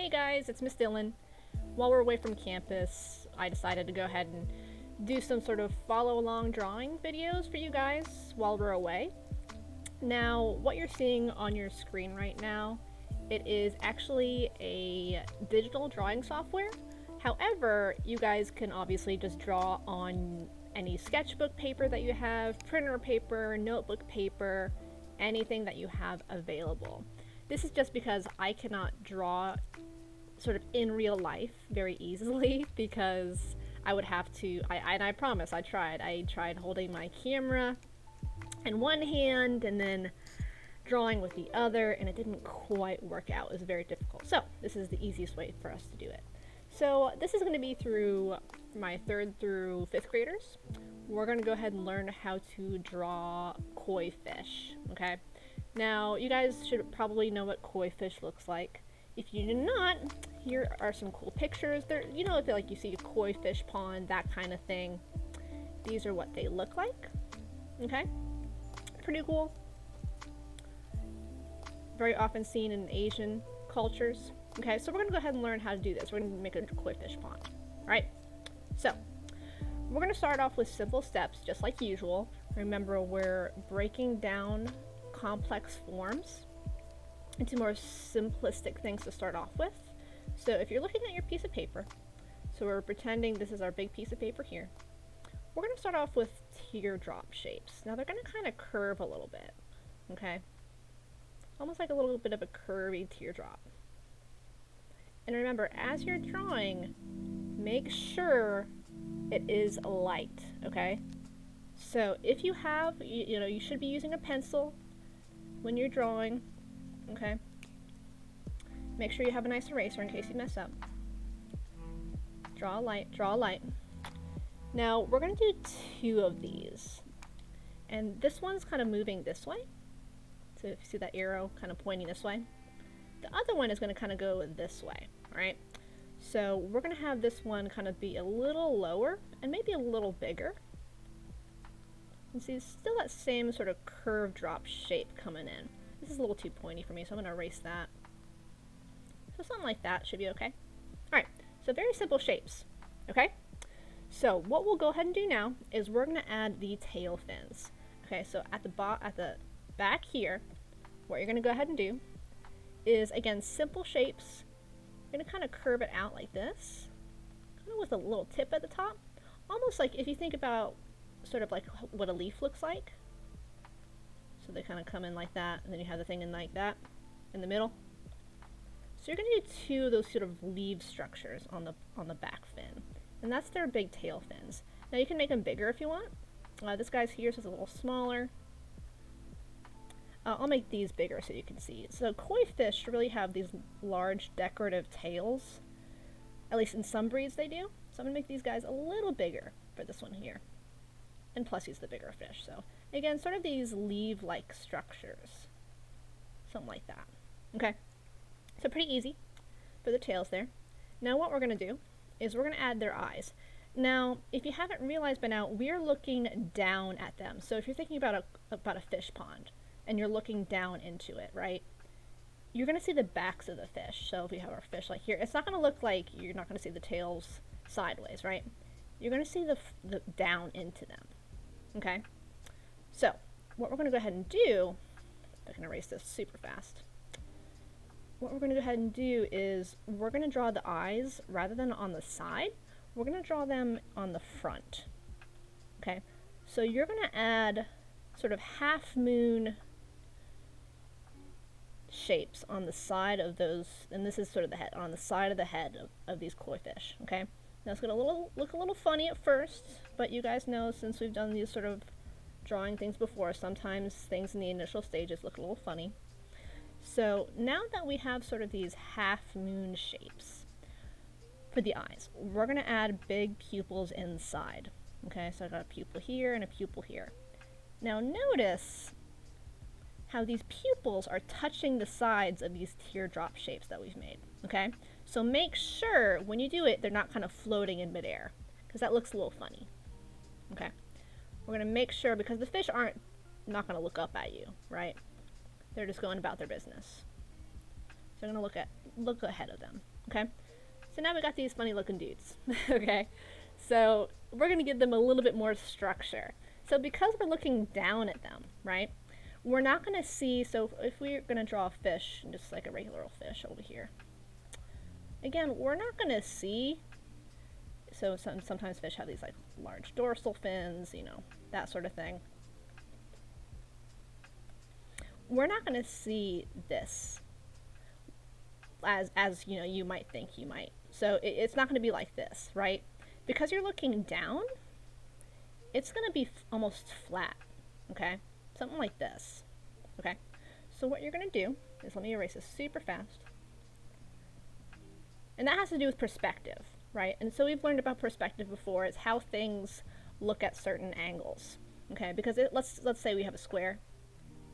Hey guys, it's Miss Dillon. While we're away from campus, I decided to go ahead and do some sort of follow along drawing videos for you guys while we're away. Now, what you're seeing on your screen right now, it is actually a digital drawing software. However, you guys can obviously just draw on any sketchbook paper that you have, printer paper, notebook paper, anything that you have available. This is just because I cannot draw sort of in real life very easily because I would have to, and I promise I tried holding my camera in one hand and then drawing with the other, and it didn't quite work out. It was very difficult. So this is the easiest way for us to do it. So this is going to be through my 3rd through 5th graders. We're going to go ahead and learn how to draw koi fish, okay? Now, you guys should probably know what koi fish looks like. If you do not, here are some cool pictures. They're, like you see a koi fish pond, that kind of thing. These are what they look like, okay? Pretty cool. Very often seen in Asian cultures. Okay, so we're going to go ahead and learn how to do this. We're going to make a koi fish pond, all right? So, we're going to start off with simple steps, just like usual. Remember, we're breaking down complex forms into more simplistic things to start off with. So if you're looking at your piece of paper, so we're pretending this is our big piece of paper here, we're going to start off with teardrop shapes. Now they're going to kind of curve a little bit, okay? Almost like a little bit of a curvy teardrop. And remember, as you're drawing, make sure it is light, okay? So if you have, you should be using a pencil when you're drawing, okay? Make sure you have a nice eraser in case you mess up. Draw a light, draw a light. Now, we're going to do 2 of these. And this one's kind of moving this way. So if you see that arrow kind of pointing this way. The other one is going to kind of go this way, alright? So we're going to have this one kind of be a little lower and maybe a little bigger. You see, still that same sort of curve drop shape coming in. This is a little too pointy for me, so I'm going to erase that. So something like that should be okay. Alright, so very simple shapes, okay? So what we'll go ahead and do now is we're going to add the tail fins. Okay, so at the back here, what you're going to go ahead and do is, again, simple shapes. You're going to kind of curve it out like this, kind of with a little tip at the top. Almost like if you think about sort of like what a leaf looks like. So they kind of come in like that, and then you have the thing in like that in the middle. So you're going to do 2 of those sort of leaf structures on the back fin, and that's their big tail fins. Now you can make them bigger if you want. This guy's here is a little smaller. I'll make these bigger so you can see. So koi fish really have these large decorative tails. At least in some breeds they do. So I'm going to make these guys a little bigger for this one here. And plus he's the bigger fish. So again, sort of these leaf-like structures. Something like that. Okay. So pretty easy for the tails there. Now what we're going to do is we're going to add their eyes. Now, if you haven't realized by now, we're looking down at them. So if you're thinking about a fish pond, and you're looking down into it, right? You're going to see the backs of the fish. So if we have our fish like here, it's not going to look like you're not going to see the tails sideways, right? You're going to see the down into them, okay? So what we're going to go ahead and do, I can erase this super fast. What we're going to go ahead and do is we're going to draw the eyes rather than on the side. We're going to draw them on the front, okay? So you're going to add sort of half moon shapes on the side of those, and this is sort of the head, on the side of the head of these koi fish, okay? Now it's going to look a little funny at first, but you guys know since we've done these sort of drawing things before, sometimes things in the initial stages look a little funny. So now that we have sort of these half moon shapes for the eyes, we're going to add big pupils inside, okay? So I got a pupil here and a pupil here. Now notice how these pupils are touching the sides of these teardrop shapes that we've made, okay? So make sure when you do it, they're not kind of floating in midair, because that looks a little funny, okay? We're going to make sure, because the fish aren't not going to look up at you, right? They're just going about their business. So I'm going to look ahead of them. Okay, so now we got these funny looking dudes. Okay, so we're going to give them a little bit more structure. So because we're looking down at them, right, we're not going to see, so if we're going to draw a fish, just like a regular old fish over here, again, we're not going to see, so sometimes fish have these like large dorsal fins, you know, that sort of thing. We're not going to see this as you know, you might think you might. So it's not going to be like this, right? Because you're looking down, it's going to be almost flat, okay? Something like this, okay? So what you're going to do is, let me erase this super fast. And that has to do with perspective, right? And so we've learned about perspective before. It's how things look at certain angles, okay? Because let's say we have a square,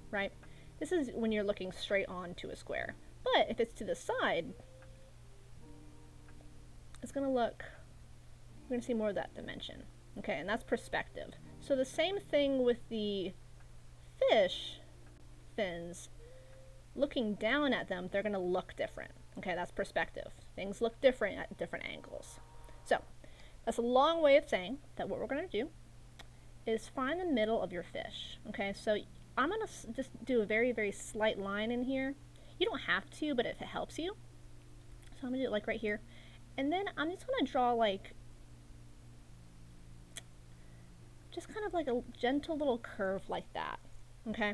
right? This is when you're looking straight on to a square. But if it's to the side, it's going to look, we're going to see more of that dimension. Okay, and that's perspective. So the same thing with the fish fins. Looking down at them, they're going to look different. Okay, that's perspective. Things look different at different angles. So that's a long way of saying that what we're going to do is find the middle of your fish. Okay, so I'm going to just do a very, very slight line in here. You don't have to, but if it helps you. So I'm going to do it like right here. And then I'm just going to draw like, just kind of like a gentle little curve like that. Okay?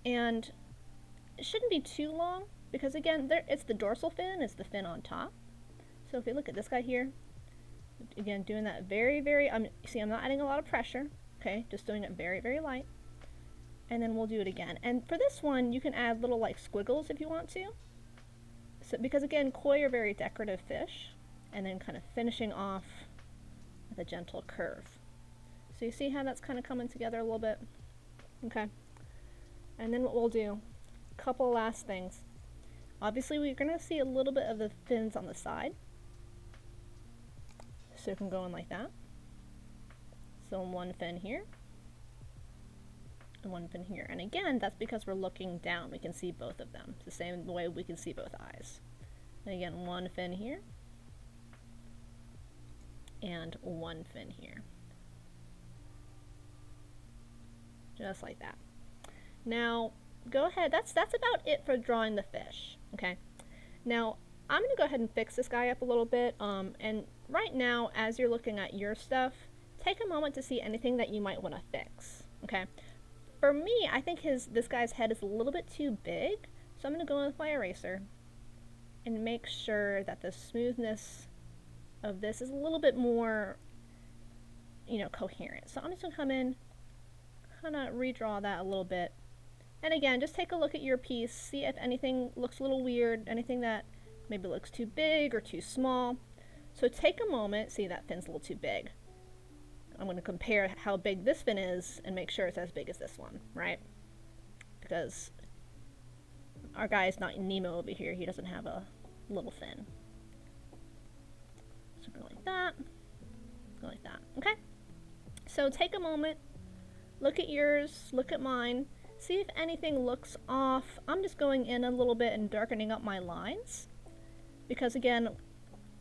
And it shouldn't be too long because again, it's the dorsal fin, it's the fin on top. So if you look at this guy here, again, doing that very, very, see, I'm not adding a lot of pressure. Okay? Just doing it very, very light. And then we'll do it again. And for this one, you can add little like squiggles if you want to. So, because again, koi are very decorative fish. And then kind of finishing off with a gentle curve. So you see how that's kind of coming together a little bit? Okay. And then what we'll do, a couple last things. Obviously, we're going to see a little bit of the fins on the side. So it can go in like that. So one fin here. And one fin here. And again, that's because we're looking down. We can see both of them. It's the same way we can see both eyes. And again, one fin here. And one fin here. Just like that. Now, go ahead. That's about it for drawing the fish. Okay. Now, I'm going to go ahead and fix this guy up a little bit. And right now, as you're looking at your stuff, take a moment to see anything that you might want to fix. Okay. For me, I think this guy's head is a little bit too big, so I'm going to go in with my eraser and make sure that the smoothness of this is a little bit more, you know, coherent. So I'm just going to come in, kind of redraw that a little bit. And again, just take a look at your piece, see if anything looks a little weird, anything that maybe looks too big or too small. So take a moment, see that fin's a little too big. I'm going to compare how big this fin is and make sure it's as big as this one, right? Because our guy is not Nemo over here. He doesn't have a little fin. So go like that. Go like that. Okay? So take a moment. Look at yours. Look at mine. See if anything looks off. I'm just going in a little bit and darkening up my lines. Because again,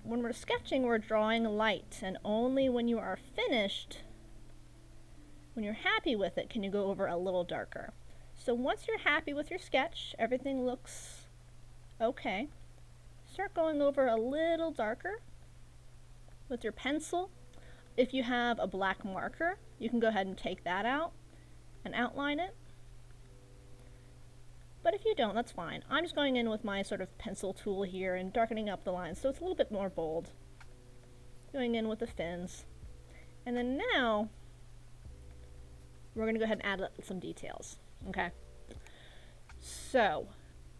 when we're sketching, we're drawing light, and only when you are finished, when you're happy with it, can you go over a little darker. So once you're happy with your sketch, everything looks okay, start going over a little darker with your pencil. If you have a black marker, you can go ahead and take that out and outline it. But if you don't, that's fine. I'm just going in with my sort of pencil tool here and darkening up the lines so it's a little bit more bold. Going in with the fins. And then now, we're going to go ahead and add some details. Okay? So,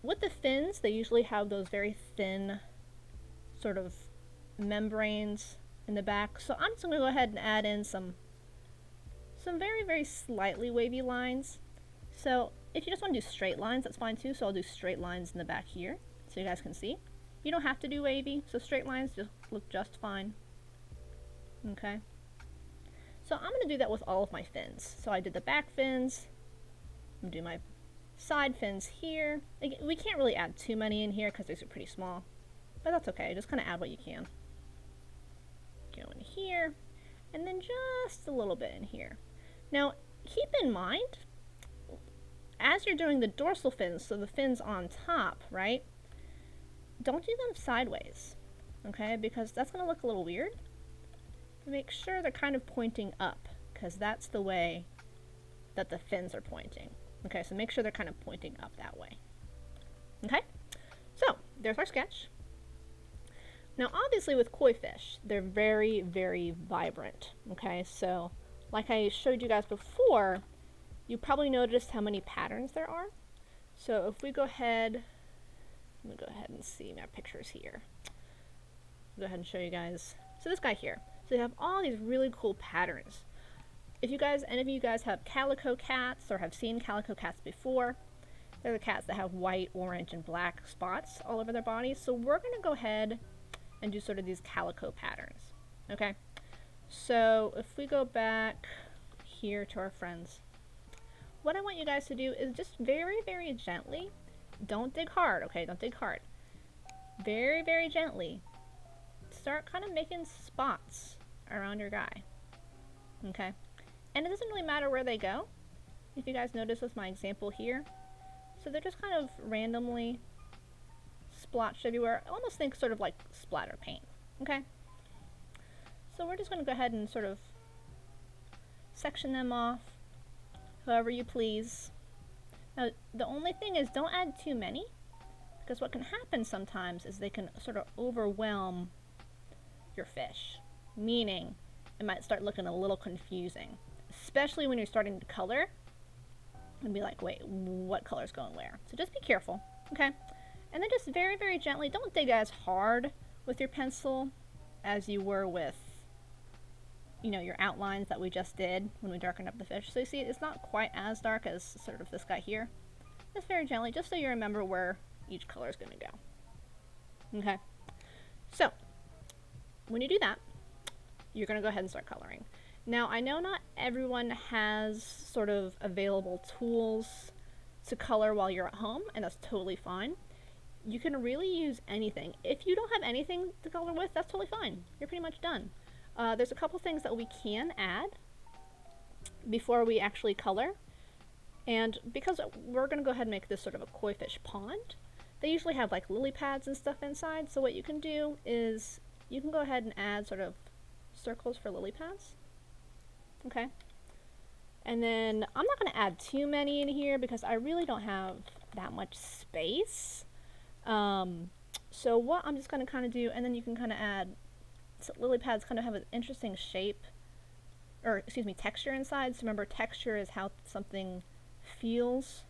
with the fins, they usually have those very thin sort of membranes in the back. So I'm just going to go ahead and add in some very, very slightly wavy lines. So if you just want to do straight lines, that's fine too. So I'll do straight lines in the back here so you guys can see. You don't have to do wavy, so straight lines just look just fine. Okay. So I'm going to do that with all of my fins. So I did the back fins. I'm going to do my side fins here. Again, we can't really add too many in here because these are pretty small. but that's okay. Just kind of add what you can. Go in here, and then just a little bit in here. Now, keep in mind, as you're doing the dorsal fins, so the fins on top, right? Don't do them sideways, okay? Because that's going to look a little weird. Make sure they're kind of pointing up, because that's the way that the fins are pointing. Okay, so make sure they're kind of pointing up that way. Okay, so there's our sketch. Now, obviously with koi fish, they're very, very vibrant. Okay, so like I showed you guys before, you probably noticed how many patterns there are. So if we go ahead, let me go ahead and see my pictures here. I'll go ahead and show you guys. So this guy here, so you have all these really cool patterns. If you guys, any of you guys have calico cats or have seen calico cats before, they're the cats that have white, orange, and black spots all over their bodies. So we're going to go ahead and do sort of these calico patterns. Okay, so if we go back here to our friends, what I want you guys to do is just very, very gently, don't dig hard, okay, don't dig hard, very, very gently start kind of making spots around your guy. Okay, and it doesn't really matter where they go. If you guys notice with my example here, so they're just kind of randomly splotched everywhere. I almost think sort of like splatter paint. Okay, so we're just going to go ahead and sort of section them off however you please. Now, the only thing is, don't add too many, because what can happen sometimes is they can sort of overwhelm your fish, meaning it might start looking a little confusing, especially when you're starting to color and be like, wait, what color's going where? So just be careful, okay? And then just very, very gently, don't dig as hard with your pencil as you were with, you know, your outlines that we just did when we darkened up the fish. So you see, it's not quite as dark as sort of this guy here. Just very gently, just so you remember where each color is going to go. Okay, so when you do that, you're going to go ahead and start coloring. Now, I know not everyone has sort of available tools to color while you're at home, and that's totally fine. You can really use anything. If you don't have anything to color with, that's totally fine. You're pretty much done. There's a couple things that we can add before we actually color. And because we're going to go ahead and make this sort of a koi fish pond, they usually have like lily pads and stuff inside. So what you can do is you can go ahead and add sort of circles for lily pads. Okay. And then I'm not going to add too many in here because I really don't have that much space. So what I'm just going to kind of do, and then you can kind of add, so lily pads kind of have an interesting shape, or excuse me, texture inside. So remember, texture is how something feels,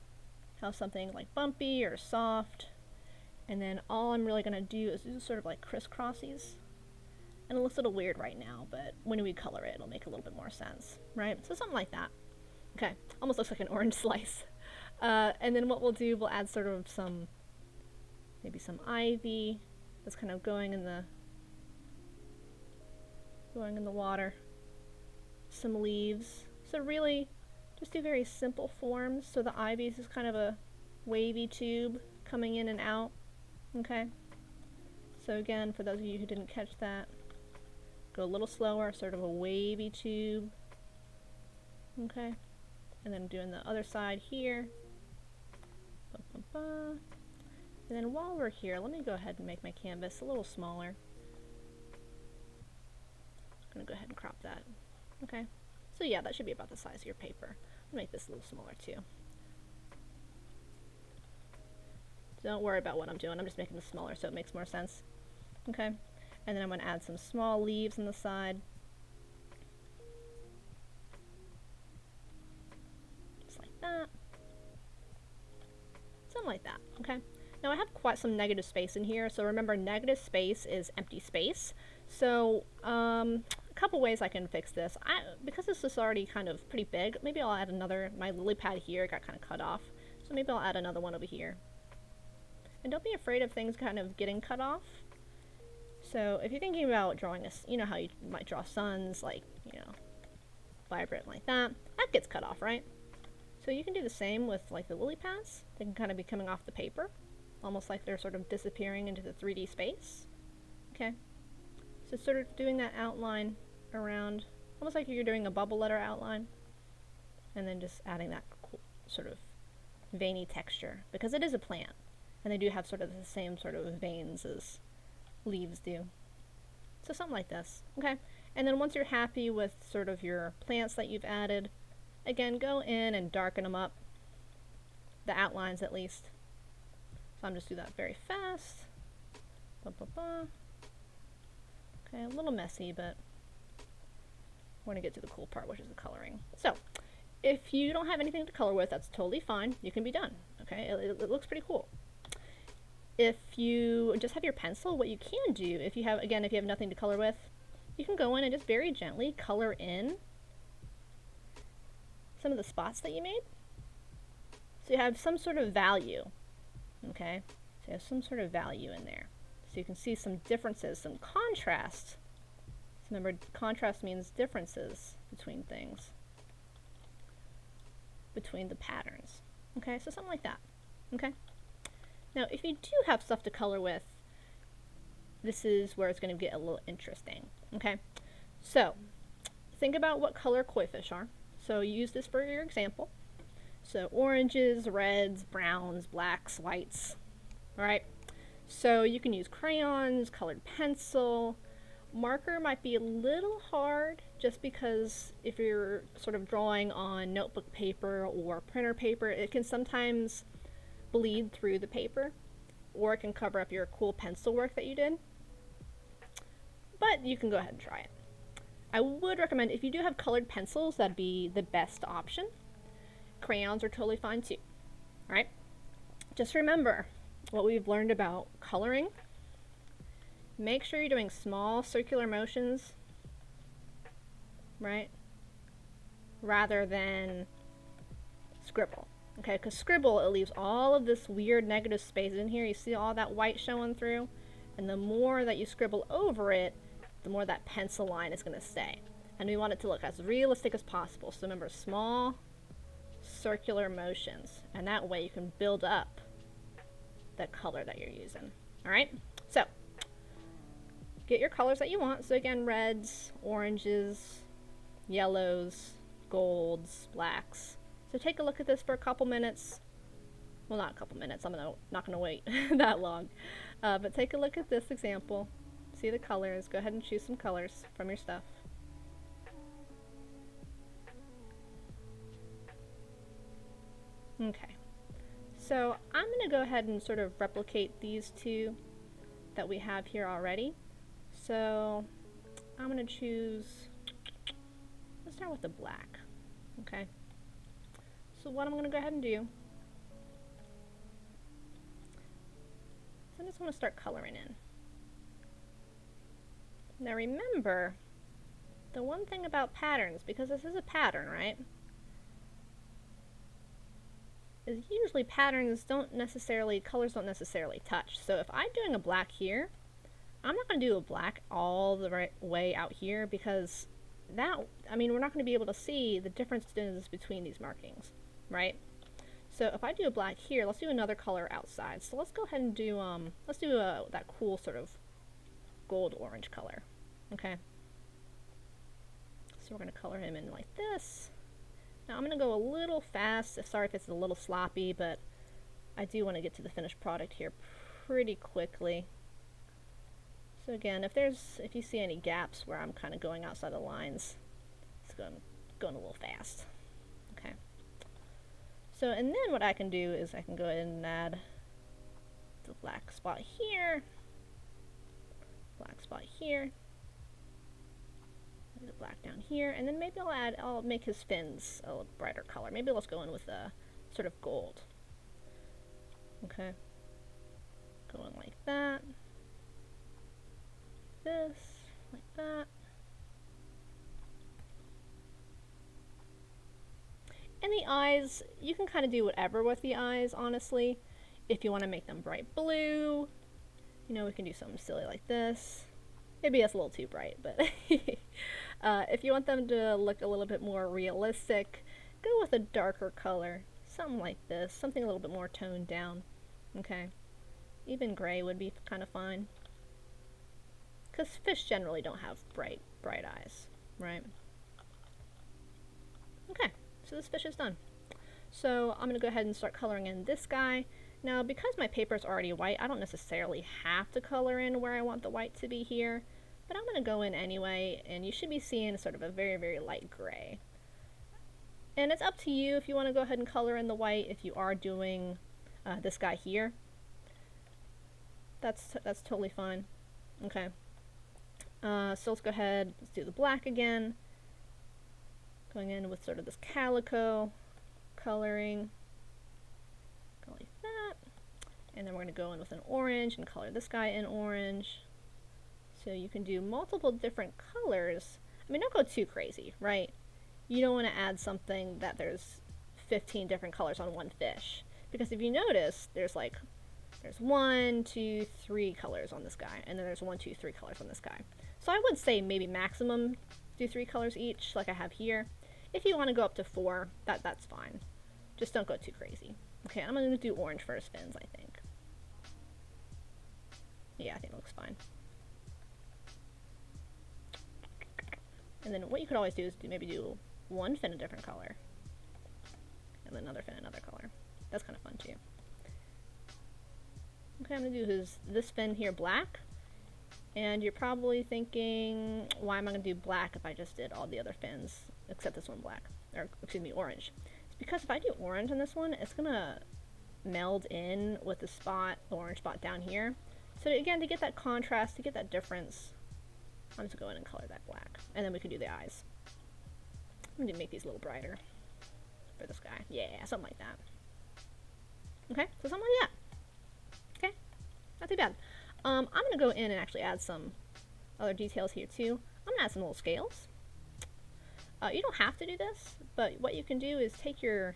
how something like bumpy or soft. And then all I'm really going to do is do sort of like crisscrossies. And it looks a little weird right now, but when we color it, it'll make a little bit more sense, right? So something like that. Okay, almost looks like an orange slice. And then what we'll do, we'll add sort of some, maybe some ivy that's kind of going in the water. Some leaves. So really, just do very simple forms. So the ivy is just kind of a wavy tube coming in and out. Okay. So again, for those of you who didn't catch that, go a little slower, sort of a wavy tube. Okay. And then doing the other side here. Ba, ba, ba. And then while we're here, let me go ahead and make my canvas a little smaller. I'm going to go ahead and crop that. Okay. So yeah, that should be about the size of your paper. I'll make this a little smaller too. Don't worry about what I'm doing. I'm just making this smaller so it makes more sense. Okay. And then I'm going to add some small leaves on the side. Just like that. Something like that. Okay. Now I have quite some negative space in here. So remember, negative space is empty space. So a couple ways I can fix this. Because this is already kind of pretty big, maybe I'll add another. My lily pad here got kind of cut off. So maybe I'll add another one over here. And don't be afraid of things kind of getting cut off. So if you're thinking about drawing a, you know how you might draw suns, like, you know, vibrant like that, that gets cut off, right? So you can do the same with like the lily pads. They can kind of be coming off the paper. almost like they're sort of disappearing into the 3D space. Okay, so sort of doing that outline around, almost like you're doing a bubble letter outline, and then just adding that cool sort of veiny texture, because it is a plant, and they do have sort of the same sort of veins as leaves do. So something like this, okay? And then once you're happy with sort of your plants that you've added, again, go in and darken them up, the outlines at least. So I'm just do that very fast. Okay, a little messy, but we're gonna get to the cool part, which is the coloring. So, if you don't have anything to color with, that's totally fine. You can be done, okay? It looks pretty cool. If you just have your pencil, what you can do, if you have nothing to color with, you can go in and just very gently color in some of the spots that you made. So you have some sort of value, okay? So you have some sort of value in there. So you can see some differences, some contrast. So remember, contrast means differences between things, between the patterns. Okay, so something like that. Okay? Now, if you do have stuff to color with, this is where it's going to get a little interesting. Okay? So, think about what color koi fish are. So use this for your example. So oranges, reds, browns, blacks, whites. Alright? So you can use crayons, colored pencil. Marker might be a little hard just because if you're sort of drawing on notebook paper or printer paper, it can sometimes bleed through the paper, or it can cover up your cool pencil work that you did. But you can go ahead and try it. I would recommend, if you do have colored pencils, that'd be the best option. Crayons are totally fine too. Alright? Just remember what we've learned about coloring. Make sure you're doing small circular motions, right? Rather than scribble. Okay, because scribble, it leaves all of this weird negative space in here. You see all that white showing through? And the more that you scribble over it, the more that pencil line is going to stay. And we want it to look as realistic as possible. So remember, small circular motions. And that way you can build up the color that you're using. Alright? So, get your colors that you want. So again, reds, oranges, yellows, golds, blacks. So take a look at this for a couple minutes. Well, not a couple minutes. I'm not gonna wait that long. But take a look at this example. See the colors. Go ahead and choose some colors from your stuff. Okay. So I'm gonna go ahead and sort of replicate these two that we have here already. So I'm going to choose, let's start with the black, okay? So what I'm going to go ahead and do, is I just want to start coloring in. Now remember, the one thing about patterns, because this is a pattern, right? Is usually patterns don't necessarily, colors don't necessarily touch. So if I'm doing a black here, I'm not going to do a black all the way out here, because that, I mean, we're not going to be able to see the differences between these markings, right? So if I do a black here, let's do another color outside. So let's go ahead and do, let's do that cool sort of gold orange color, okay? So we're going to color him in like this. Now I'm going to go a little fast. Sorry if it's a little sloppy, but I do want to get to the finished product here pretty quickly. So again, if you see any gaps where I'm kind of going outside the lines, it's going a little fast. Okay. So, and then what I can do is I can go ahead and add the black spot here, black spot here, the black down here, and then maybe I'll make his fins a little brighter color. Maybe let's go in with a sort of gold. Okay. Going like that. This, like that. And the eyes, you can kind of do whatever with the eyes, honestly. If you want to make them bright blue, you know, we can do something silly like this. Maybe that's a little too bright, but if you want them to look a little bit more realistic, go with a darker color. Something like this, something a little bit more toned down. Okay. Even gray would be kind of fine. Because fish generally don't have bright eyes, right? Okay, so this fish is done. So I'm going to go ahead and start coloring in this guy. Now, because my paper is already white, I don't necessarily have to color in where I want the white to be here, but I'm going to go in anyway, and you should be seeing sort of a very, very light gray. And it's up to you if you want to go ahead and color in the white if you are doing this guy here. That's totally fine. Okay. So let's go ahead, let's do the black again. Going in with sort of this calico coloring. Go like that. And then we're going to go in with an orange and color this guy in orange. So you can do multiple different colors. I mean, don't go too crazy, right? You don't want to add something that there's 15 different colors on one fish. Because if you notice, there's 1, 2, 3 colors on this guy. And then there's 1, 2, 3 colors on this guy. So I would say maybe maximum do 3 colors each, like I have here. If you want to go up to 4, that's fine. Just don't go too crazy. Okay, I'm going to do orange for his fins, I think. Yeah, I think it looks fine. And then what you could always do is maybe do one fin a different color. And then another fin another color. That's kind of fun too. Okay, I'm going to do this fin here black. And you're probably thinking, why am I going to do black if I just did all the other fins except this one black? Or, excuse me, orange. It's because if I do orange on this one, it's going to meld in with the orange spot down here. So again, to get that contrast, to get that difference, I'm just going to go in and color that black. And then we can do the eyes. I'm going to make these a little brighter for this guy. Yeah, something like that. Okay, so something like that. Okay, not too bad. I'm going to go in and actually add some other details here too. I'm going to add some little scales. You don't have to do this, but what you can do is take your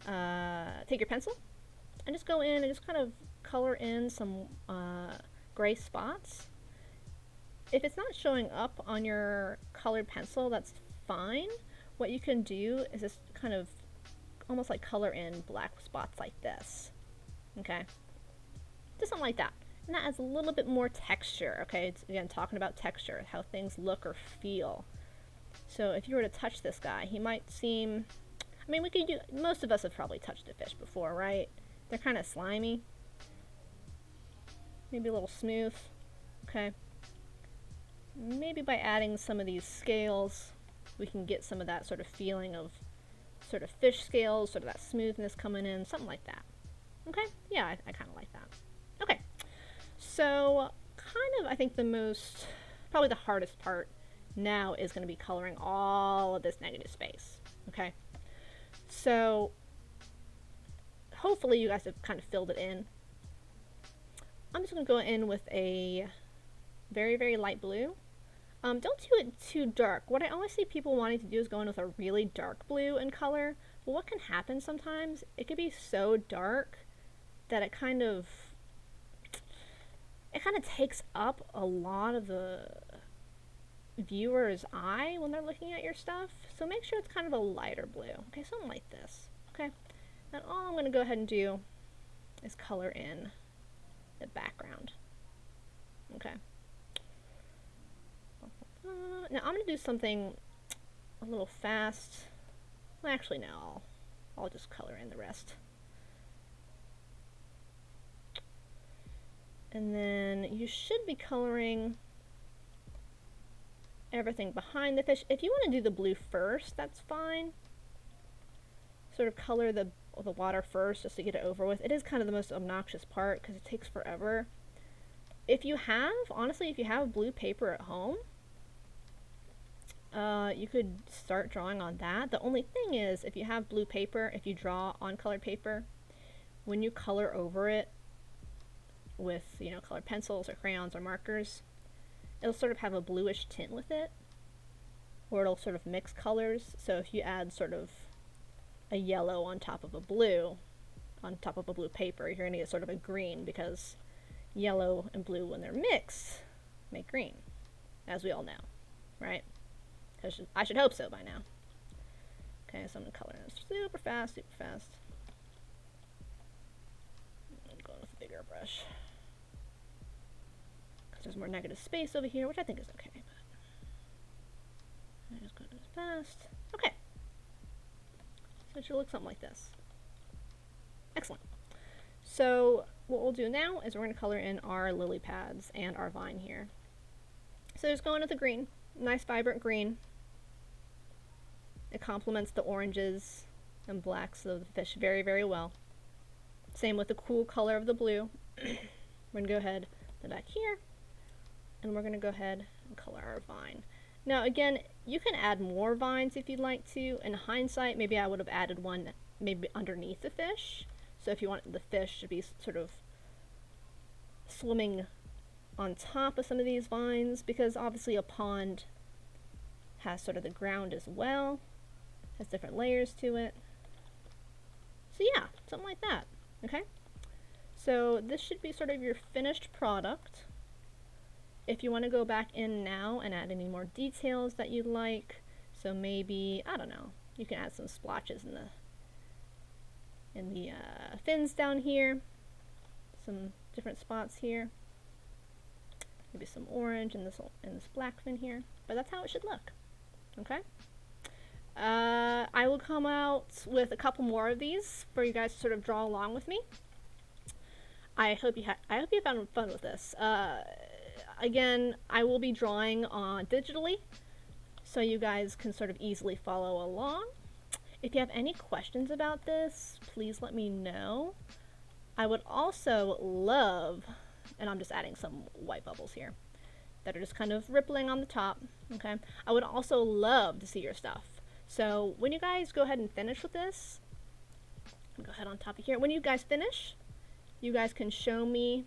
pencil and just go in and just kind of color in some gray spots. If it's not showing up on your colored pencil, that's fine. What you can do is just kind of almost like color in black spots like this. Okay? Just something like that. And that adds a little bit more texture, okay? It's, again, talking about texture, how things look or feel. So if you were to touch this guy, he might seem... I mean, most of us have probably touched a fish before, right? They're kind of slimy. Maybe a little smooth. Okay. Maybe by adding some of these scales, we can get some of that sort of feeling of sort of fish scales, sort of that smoothness coming in, something like that. Okay? Yeah, I kind of like that. Okay. So, kind of, I think probably the hardest part now is going to be coloring all of this negative space. Okay? So, hopefully you guys have kind of filled it in. I'm just going to go in with a very, very light blue. Don't do it too dark. What I always see people wanting to do is go in with a really dark blue in color. But what can happen sometimes, it could be so dark that it kind of takes up a lot of the viewer's eye when they're looking at your stuff. So make sure it's kind of a lighter blue. Okay, something like this. Okay, and all I'm going to go ahead and do is color in the background. Okay. Now I'm going to do something a little fast. Well, actually, no, I'll just color in the rest. And then you should be coloring everything behind the fish. If you want to do the blue first, that's fine. Sort of color the water first just to get it over with. It is kind of the most obnoxious part because it takes forever. If you have blue paper at home, you could start drawing on that. The only thing is, if you have blue paper, if you draw on colored paper, when you color over it with, colored pencils or crayons or markers, it'll sort of have a bluish tint with it, or it'll sort of mix colors. So if you add sort of a yellow on top of a blue paper, you're going to get sort of a green, because yellow and blue, when they're mixed, make green, as we all know, right? I should hope so by now. Okay, so I'm going to color this super fast. Go brush. Because there's more negative space over here, which I think is okay. But I just go this fast. Okay. So it should look something like this. Excellent. So what we'll do now is we're going to color in our lily pads and our vine here. So just going with the green. Nice vibrant green. It complements the oranges and blacks of the fish very, very well. Same with the cool color of the blue. We're going to go ahead to back here, and we're going to go ahead and color our vine. Now again, you can add more vines if you'd like to. In hindsight, maybe I would have added one maybe underneath the fish. So if you want the fish to be sort of swimming on top of some of these vines, because obviously a pond has sort of the ground as well, has different layers to it. So yeah, something like that. Okay, so this should be sort of your finished product. If you want to go back in now and add any more details that you'd like, so maybe, I don't know, you can add some splotches in the fins down here, some different spots here, maybe some orange in this black fin here, but that's how it should look. Okay. I will come out with a couple more of these for you guys to sort of draw along with me. I hope you found fun with this. Again, I will be drawing on digitally, so you guys can sort of easily follow along. If you have any questions about this, please let me know. I would also love, and I'm just adding some white bubbles here that are just kind of rippling on the top. Okay, I would also love to see your stuff. So when you guys go ahead and finish with this, go ahead on top of here. When you guys finish, you guys can show me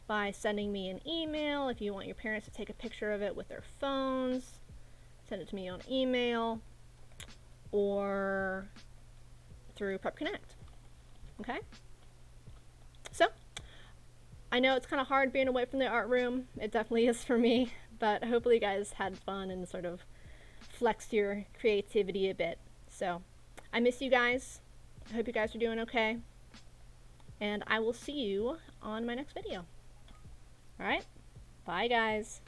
by sending me an email. If you want your parents to take a picture of it with their phones, send it to me on email or through Prep Connect. Okay? So, I know it's kind of hard being away from the art room. It definitely is for me, but hopefully you guys had fun and sort of flexed your creativity a bit. So, I miss you guys. I hope you guys are doing okay. And I will see you on my next video. Alright? Bye, guys.